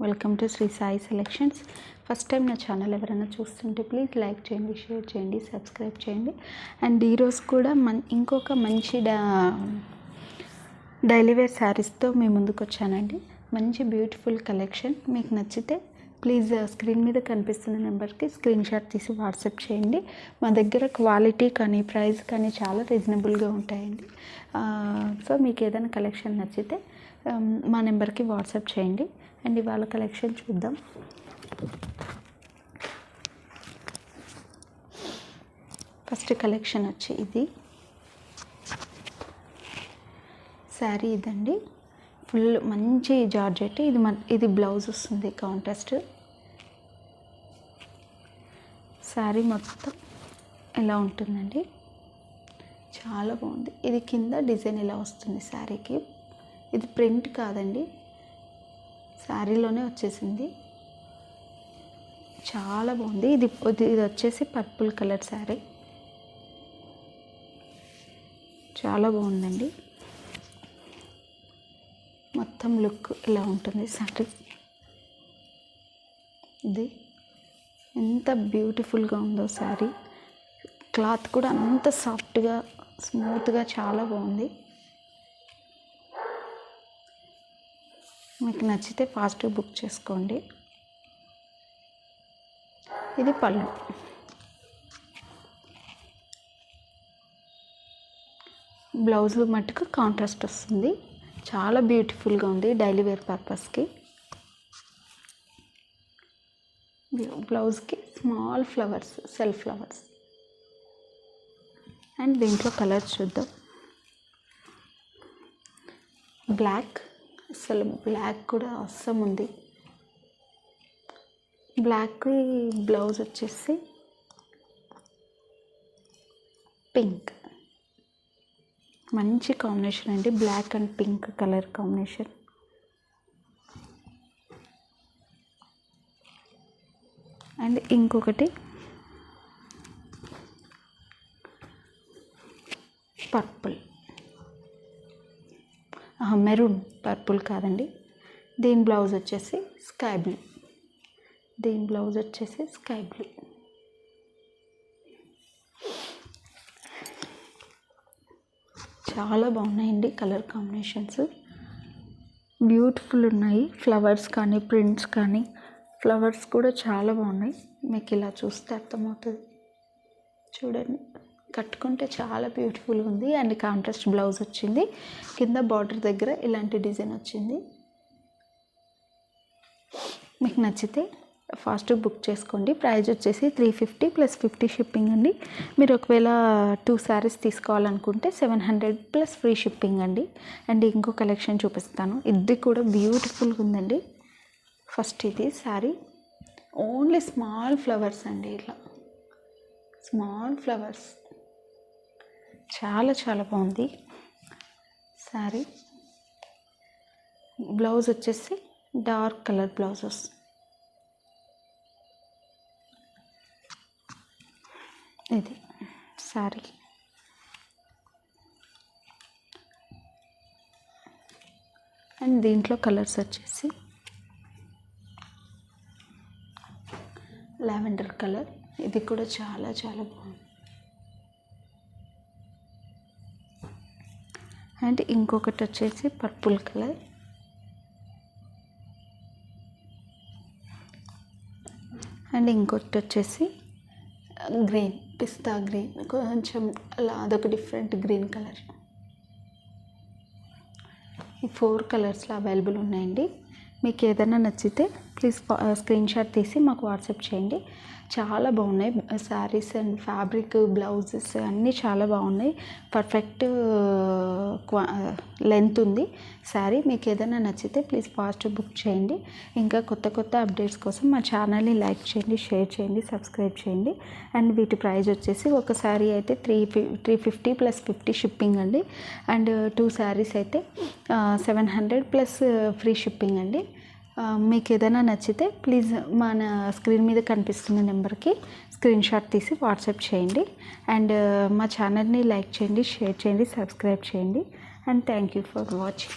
Welcome to Sri Sai selections. First time నా channel ఎవరైనా చూస్తుంటే ప్లీజ్ లైక్ చేయండి, షేర్ చేయండి, సబ్స్క్రైబ్ చేయండి. అండ్ ఈరోజు కూడా ఇంకొక మంచి డైలీ వేర్ శారీస్తో మీ ముందుకు వచ్చానండి. మంచి బ్యూటిఫుల్ కలెక్షన్. మీకు నచ్చితే ప్లీజ్ స్క్రీన్ మీద కనిపిస్తున్న నెంబర్కి స్క్రీన్ షాట్ తీసి వాట్సాప్ చేయండి. మా దగ్గర క్వాలిటీ కానీ ప్రైస్ కానీ చాలా రీజనబుల్గా ఉంటాయండి. సో మీకు ఏదైనా కలెక్షన్ నచ్చితే మా నెంబర్కి వాట్సాప్ చేయండి. అండ్ ఇవాళ కలెక్షన్ చూద్దాం. ఫస్ట్ కలెక్షన్ వచ్చి ఇది శారీ. ఇదండి ఫుల్ మంచి జార్జెట్. ఇది బ్లౌజ్ వస్తుంది కాంట్రాస్ట్. శారీ మొత్తం ఇలా ఉంటుందండి, చాలా బాగుంది. ఇది కింద డిజైన్ ఇలా వస్తుంది శారీకి. ఇది ప్రింట్ కాదండి, శారీలోనే వచ్చేసింది. చాలా బాగుంది. ఇది వచ్చేసి పర్పుల్ కలర్ శారీ. చాలా బాగుందండి. మొత్తం లుక్ ఇలా ఉంటుంది శారీ. ఇది ఎంత బ్యూటిఫుల్గా ఉందో శారీ. క్లాత్ కూడా అంత సాఫ్ట్గా స్మూత్గా చాలా బాగుంది. మీకు నచ్చితే ఫాస్ట్గా బుక్ చేసుకోండి. ఇది పళ్ళు. బ్లౌజ్ మట్టుకు కాంట్రాస్ట్ వస్తుంది. చాలా బ్యూటిఫుల్గా ఉంది డైలీ వేర్ పర్పస్కి. బ్లౌజ్కి small flowers, self flowers. And దీంట్లో కలర్స్ చూద్దాం. బ్లాక్, అసలు బ్లాక్ కూడా అవసరం ఉంది. బ్లాక్ బ్లౌజ్ వచ్చేసి పింక్. మంచి కాంబినేషన్ అండి, black and pink colour combination. And ఇంకొకటి పర్పుల్, మెరూన్, పర్పుల్ కాదండి. దీని బ్లౌజ్ వచ్చేసి స్కై బ్లూ. చాలా బాగున్నాయండి కలర్ కాంబినేషన్స్, బ్యూటిఫుల్ ఉన్నాయి. ఫ్లవర్స్ కానీ ప్రింట్స్ కానీ, ఫ్లవర్స్ కూడా చాలా బాగున్నాయి. మీకు ఇలా చూస్తే అర్థమవుతుంది. చూడండి, కట్టుకుంటే చాలా బ్యూటిఫుల్గా ఉంది. అండ్ కాంట్రాస్ట్ బ్లౌజ్ వచ్చింది. కింద బార్డర్ దగ్గర ఇలాంటి డిజైన్ వచ్చింది. మీకు నచ్చితే ఫాస్ట్ బుక్ చేసుకోండి. ప్రైస్ వచ్చేసి 350 + 50 షిప్పింగ్ అండి. మీరు ఒకవేళ 2 శారీస్ తీసుకోవాలనుకుంటే 700 + ఫ్రీ షిప్పింగ్ అండి. అండ్ ఇంకో కలెక్షన్ చూపిస్తాను. ఇది కూడా బ్యూటిఫుల్గా ఉందండి. ఫస్ట్ ఇది శారీ ఓన్లీ స్మాల్ ఫ్లవర్స్ అండి, ఇట్లా స్మాల్ ఫ్లవర్స్. చాలా చాలా బాగుంది శారీ. బ్లౌజ్ వచ్చేసి డార్క్ కలర్ బ్లౌజ్ వస్తుంది. ఇది శారీ. అండ్ దీంట్లో కలర్స్ వచ్చేసి లావెండర్ కలర్. ఇది కూడా చాలా చాలా బాగుంది. అండ్ ఇంకొకటి వచ్చేసి పర్పుల్ కలర్. అండ్ ఇంకొకటి వచ్చేసి గ్రీన్, పిస్తా గ్రీన్, కొంచెం అలా అదొక డిఫరెంట్ గ్రీన్ కలర్. ఈ 4 కలర్స్లో అవైలబుల్ ఉన్నాయండి. మీకు ఏదైనా నచ్చితే ప్లీజ్ స్క్రీన్ షాట్ తీసి మాకు వాట్సాప్ చేయండి. చాలా బాగున్నాయి శారీస్. అండ్ ఫ్యాబ్రిక్, బ్లౌజెస్ అన్నీ చాలా బాగున్నాయి. పర్ఫెక్ట్ లెంత్ ఉంది శారీ. మీకు ఏదైనా నచ్చితే ప్లీజ్ ఫాస్ట్ బుక్ చేయండి. ఇంకా కొత్త కొత్త అప్డేట్స్ కోసం మా ఛానల్ని లైక్ చేయండి, షేర్ చేయండి, సబ్స్క్రైబ్ చేయండి. అండ్ వీటి ప్రైస్ వచ్చేసి ఒక శారీ అయితే 350 + 50 షిప్పింగ్ అండి. అండ్ 2 శారీస్ అయితే 700 + ఫ్రీ షిప్పింగ్ అండి. మీకు ఏదైనా నచ్చితే ప్లీజ్ మన స్క్రీన్ మీద కనిపిస్తున్న నెంబర్కి స్క్రీన్ షాట్ తీసి వాట్సాప్ చేయండి. అండ్ మా ఛానల్ని లైక్ చేయండి, షేర్ చేయండి, సబ్స్క్రైబ్ చేయండి. And thank you for watching.